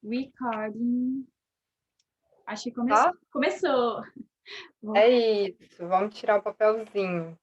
Recording. Acho que começou. Tá? Começou! É isso, vamos tirar o papelzinho.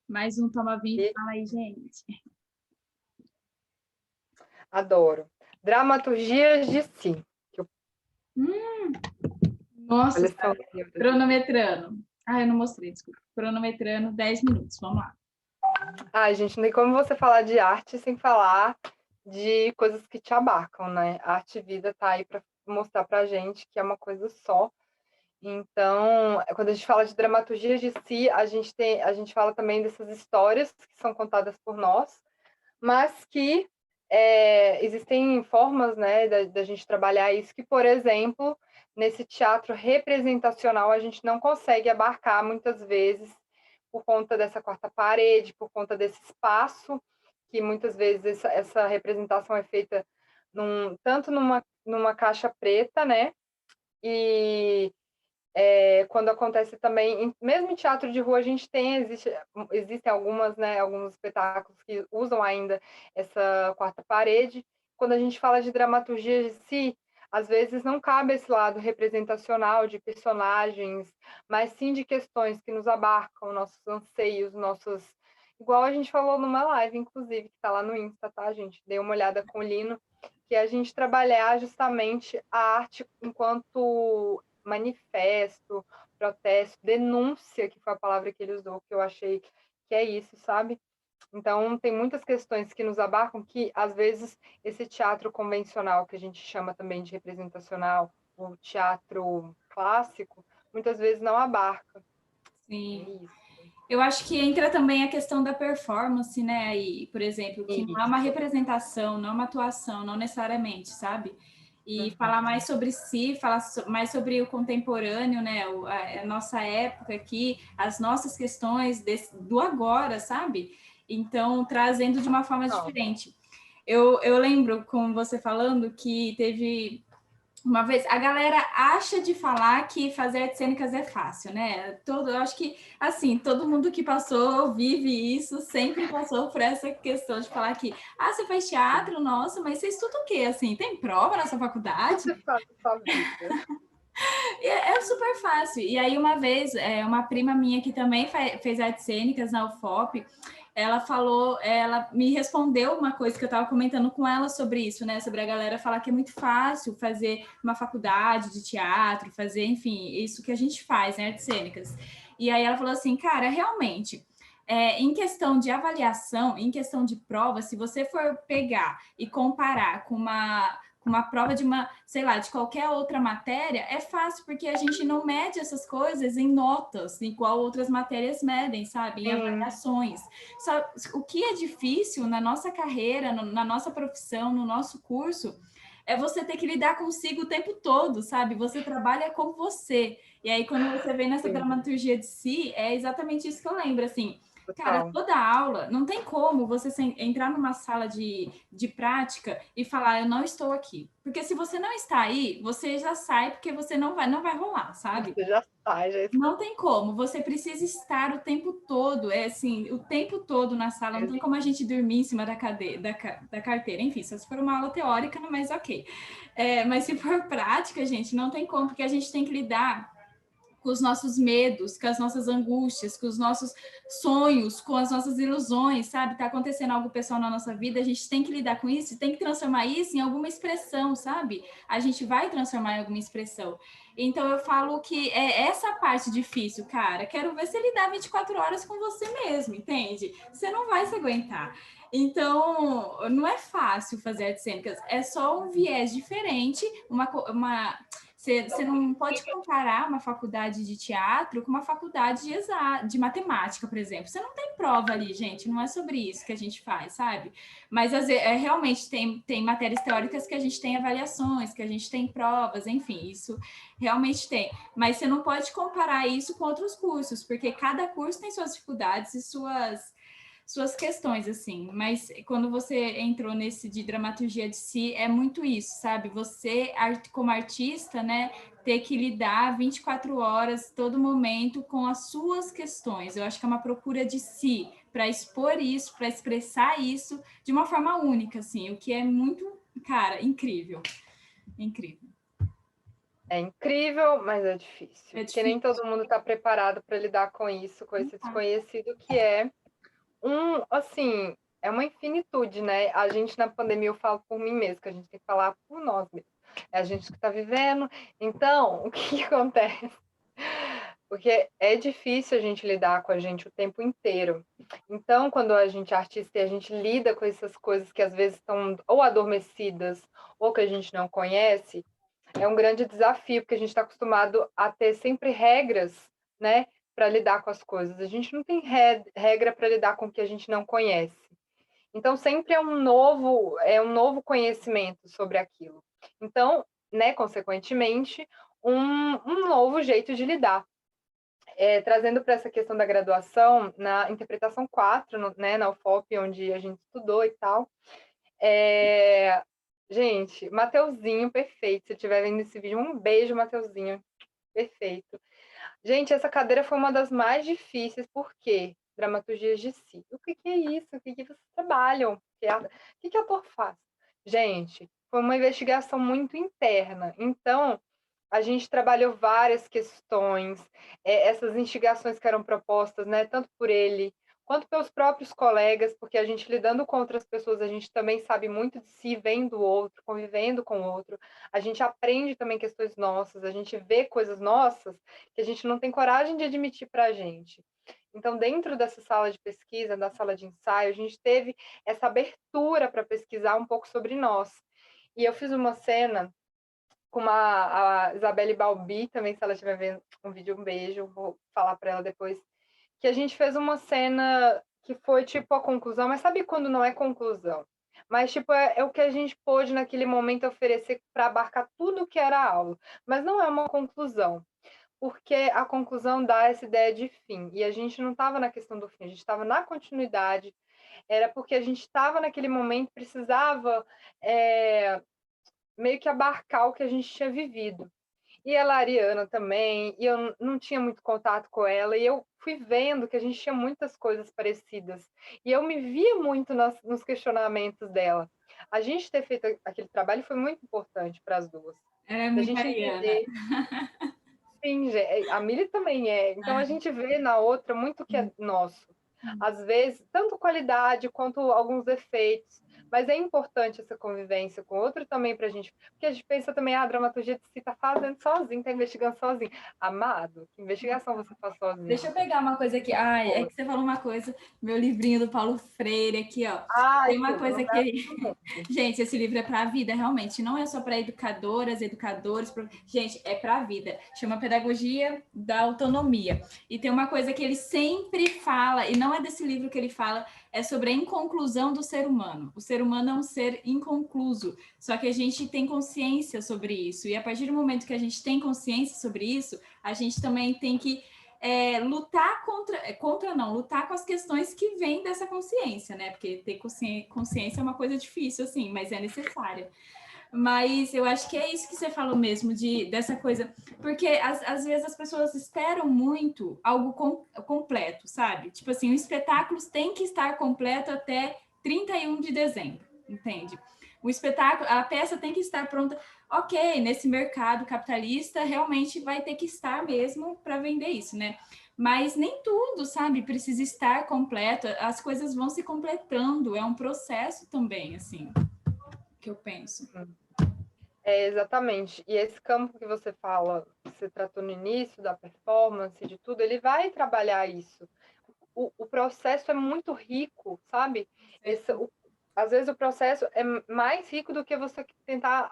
Mais um toma vinho. E Fala aí, gente. adoro. Dramaturgias de si. Nossa, Coleção está de livros. cronometrando. Eu não mostrei, desculpa. Cronometrando 10 minutos. Vamos lá. Gente, não tem como você falar de arte sem falar de coisas que te abarcam, né? A arte e vida tá aí para mostrar pra gente que é uma coisa só. Então, quando a gente fala de dramaturgias de si, a gente fala também dessas histórias que são contadas por nós, mas que existem formas, né, da gente trabalhar isso, que, por exemplo, nesse teatro representacional, a gente não consegue abarcar muitas vezes por conta dessa quarta parede, por conta desse espaço, que muitas vezes essa representação é feita tanto numa caixa preta, né, e quando acontece também, mesmo em teatro de rua, a gente existem algumas, né, alguns espetáculos que usam ainda essa quarta parede. Quando a gente fala de dramaturgia de si, às vezes não cabe esse lado representacional de personagens, mas sim de questões que nos abarcam, nossos anseios, nossos. Igual a gente falou numa live, inclusive, que está lá no Insta, tá, gente? Dei uma olhada com o Lino, que é a gente trabalhar justamente a arte enquanto manifesto, protesto, denúncia, que foi a palavra que ele usou, que eu achei que é isso, sabe? Então, tem muitas questões que nos abarcam que, às vezes, esse teatro convencional, que a gente chama também de representacional, o teatro clássico, muitas vezes não abarca. É Sim. isso. Eu acho que entra também a questão da performance, né? Aí, por exemplo, que não é uma Isso. representação, não é uma atuação, não necessariamente, sabe? E falar Uhum. mais sobre si, mais sobre o contemporâneo, né? A nossa época aqui, as nossas questões do agora, sabe? Então, trazendo de uma forma Não. diferente. Eu lembro, com você falando, que teve uma vez, a galera acha de falar que fazer artes cênicas é fácil, né? Eu acho que, assim, todo mundo que passou, vive isso, sempre passou por essa questão de falar que, você faz teatro, nossa, mas você estuda o quê? Assim, tem prova na sua O que faculdade? você faz da sua vida? É super fácil. E aí, uma vez, uma prima minha que também fez artes cênicas na UFOP, ela me respondeu uma coisa que eu estava comentando com ela sobre isso, né? Sobre a galera falar que é muito fácil fazer uma faculdade de teatro, fazer, enfim, isso que a gente faz, né? Artes cênicas. E aí ela falou assim, cara, realmente, em questão de avaliação, em questão de prova, se você for pegar e comparar com uma prova de uma, sei lá, de qualquer outra matéria, é fácil, porque a gente não mede essas coisas em notas, igual outras matérias medem, sabe? Em Sim, avaliações. Só, o que é difícil na nossa carreira, na nossa profissão, no nosso curso, é você ter que lidar consigo o tempo todo, sabe? Você trabalha com você. E aí, quando você vem nessa sim, dramaturgia de si, é exatamente isso que eu lembro, assim. Cara, total. toda aula, não tem como você entrar numa sala de prática e falar, eu não estou aqui. Porque se você não está aí, você já sai, porque você não vai rolar, sabe? Você já sai, já Não tem como, você precisa estar o tempo todo, assim, o tempo todo na sala, não tem como a gente dormir em cima da cadeira, da carteira, enfim, só se for uma aula teórica, mas ok. Mas se for prática, gente, não tem como, porque a gente tem que lidar com os nossos medos, com as nossas angústias, com os nossos sonhos, com as nossas ilusões, sabe? Tá acontecendo algo pessoal na nossa vida, a gente tem que lidar com isso, tem que transformar isso em alguma expressão, sabe? A gente vai transformar em alguma expressão. Então eu falo que é essa parte difícil, cara. Quero ver se ele dá 24 horas com você mesmo, entende? Você não vai se aguentar. Então, não é fácil fazer artes cênicas, é só um viés diferente, você não pode comparar uma faculdade de teatro com uma faculdade de matemática, por exemplo. Você não tem prova ali, gente. Não é sobre isso que a gente faz, sabe? Mas realmente tem matérias teóricas que a gente tem avaliações, que a gente tem provas, enfim, isso realmente tem. Mas você não pode comparar isso com outros cursos, porque cada curso tem suas dificuldades e suas questões, assim. Mas quando você entrou nesse de dramaturgia de si, é muito isso, sabe? Você, como artista, né, ter que lidar 24 horas, todo momento, com as suas questões. Eu acho que é uma procura de si, para expor isso, para expressar isso de uma forma única, assim, o que é muito, cara, incrível. Incrível. É incrível, mas é difícil. É Porque nem difícil. todo mundo está preparado para lidar com isso, com esse desconhecido que é assim, é uma infinitude, né? A gente na pandemia, eu falo por mim mesmo, que a gente tem que falar por nós mesmos. É a gente que está vivendo. Então, o que acontece? Porque é difícil a gente lidar com a gente o tempo inteiro. Então, quando a gente é artista e a gente lida com essas coisas que às vezes estão ou adormecidas ou que a gente não conhece, é um grande desafio, porque a gente está acostumado a ter sempre regras, né, para lidar com as coisas. A gente não tem regra para lidar com o que a gente não conhece. Então, sempre é um novo conhecimento sobre aquilo. Então, né, consequentemente, um novo jeito de lidar. Trazendo para essa questão da graduação, na interpretação 4, né, na UFOP, onde a gente estudou e tal, gente, Mateuzinho, perfeito. Se estiver vendo esse vídeo, um beijo, Mateuzinho. Perfeito. Gente, essa cadeira foi uma das mais difíceis, por quê? Dramaturgias de si. O que é isso? O que vocês trabalham? O que ator faz? Gente, foi uma investigação muito interna. Então, a gente trabalhou várias questões, essas instigações que eram propostas, né, tanto por ele quanto pelos próprios colegas, porque a gente lidando com outras pessoas, a gente também sabe muito de si, vendo o outro, convivendo com o outro, a gente aprende também questões nossas, a gente vê coisas nossas que a gente não tem coragem de admitir para a gente. Então, dentro dessa sala de pesquisa, da sala de ensaio, a gente teve essa abertura para pesquisar um pouco sobre nós. E eu fiz uma cena com a Isabelle Balbi, também, se ela estiver vendo um vídeo, um beijo, vou falar para ela depois, que a gente fez uma cena que foi tipo a conclusão, mas sabe quando não é conclusão? Mas tipo, é o que a gente pôde naquele momento oferecer para abarcar tudo que era a aula. Mas não é uma conclusão, porque a conclusão dá essa ideia de fim. E a gente não estava na questão do fim, a gente estava na continuidade. Era porque a gente estava naquele momento, precisava meio que abarcar o que a gente tinha vivido. E ela, Ariana também, e eu não tinha muito contato com ela, e eu fui vendo que a gente tinha muitas coisas parecidas. E eu me via muito nos questionamentos dela. A gente ter feito aquele trabalho foi muito importante para as duas. Ela é A muito gente ariana. entender. Sim, a Mili também é. Então a gente vê na outra muito que é nosso. Às vezes, tanto qualidade quanto alguns defeitos. Mas é importante essa convivência com o outro também para a gente. Porque a gente pensa também, a dramaturgia de si está fazendo sozinho, está investigando sozinho. Amado, que investigação você faz sozinho? Deixa eu pegar uma coisa aqui. Ai, é que você falou uma coisa, meu livrinho do Paulo Freire aqui, ó. Ai, Tem uma tudo, coisa não que. Gente, esse livro é para a vida, realmente. Não é só para educadoras, educadores. Gente, é para a vida. Chama Pedagogia da Autonomia. E tem uma coisa que ele sempre fala, e não é desse livro que ele fala, é sobre a inconclusão do ser humano. O ser humano é um ser inconcluso. Só que a gente tem consciência sobre isso. E a partir do momento que a gente tem consciência sobre isso, a gente também tem que lutar lutar com as questões que vêm dessa consciência, né? Porque ter consciência é uma coisa difícil, assim, mas é necessária. Mas eu acho que é isso que você falou mesmo, dessa coisa, porque às vezes as pessoas esperam muito algo completo, sabe? Tipo assim, o espetáculo tem que estar completo até 31 de dezembro, entende? O espetáculo, a peça tem que estar pronta. Ok, nesse mercado capitalista realmente vai ter que estar mesmo para vender isso, né? Mas nem tudo, sabe, precisa estar completo. As coisas vão se completando, é um processo também, assim, que eu penso. Exatamente. E esse campo que você fala, que você tratou no início, da performance, de tudo, ele vai trabalhar isso. O processo é muito rico, sabe? Às vezes o processo é mais rico do que você tentar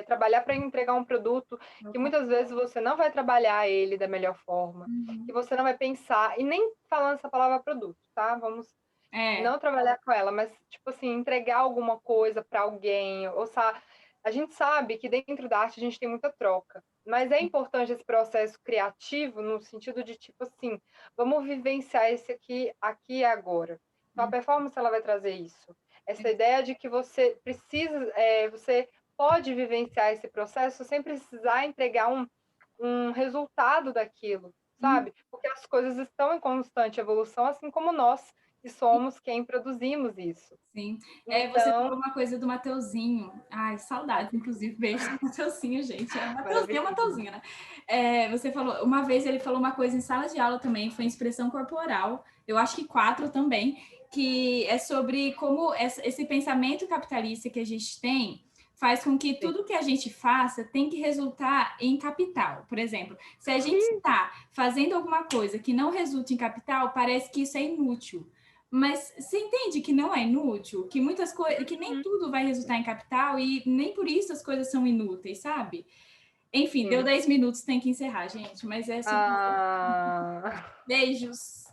trabalhar para entregar um produto que muitas vezes você não vai trabalhar ele da melhor forma, que você não vai pensar, e nem falando essa palavra produto, tá? Vamos não trabalhar com ela, mas, tipo assim, entregar alguma coisa para alguém, ou a gente sabe que dentro da arte a gente tem muita troca, mas é importante esse processo criativo no sentido de, tipo assim, vamos vivenciar esse aqui e agora. Então, a performance, ela vai trazer isso. Essa ideia de que você precisa, você pode vivenciar esse processo sem precisar entregar um resultado daquilo, sabe? Porque as coisas estão em constante evolução, assim como nós e somos quem produzimos isso. Sim. Você Então, falou uma coisa do Mateuzinho. Ai, saudades, inclusive, beijo do Mateuzinho, gente. Mateuzinho é maravilhoso. Mateuzinho, né? Você falou, uma vez ele falou uma coisa em sala de aula também, foi expressão corporal, eu acho que 4 também, que é sobre como esse pensamento capitalista que a gente tem faz com que tudo que a gente faça tem que resultar em capital. Por exemplo, se a gente está fazendo alguma coisa que não resulta em capital, parece que isso é inútil. Mas você entende que não é inútil, que muitas coisas, que nem tudo vai resultar em capital e nem por isso as coisas são inúteis, sabe? Enfim, deu 10 minutos, tem que encerrar, gente, mas é super... Ah... Beijos!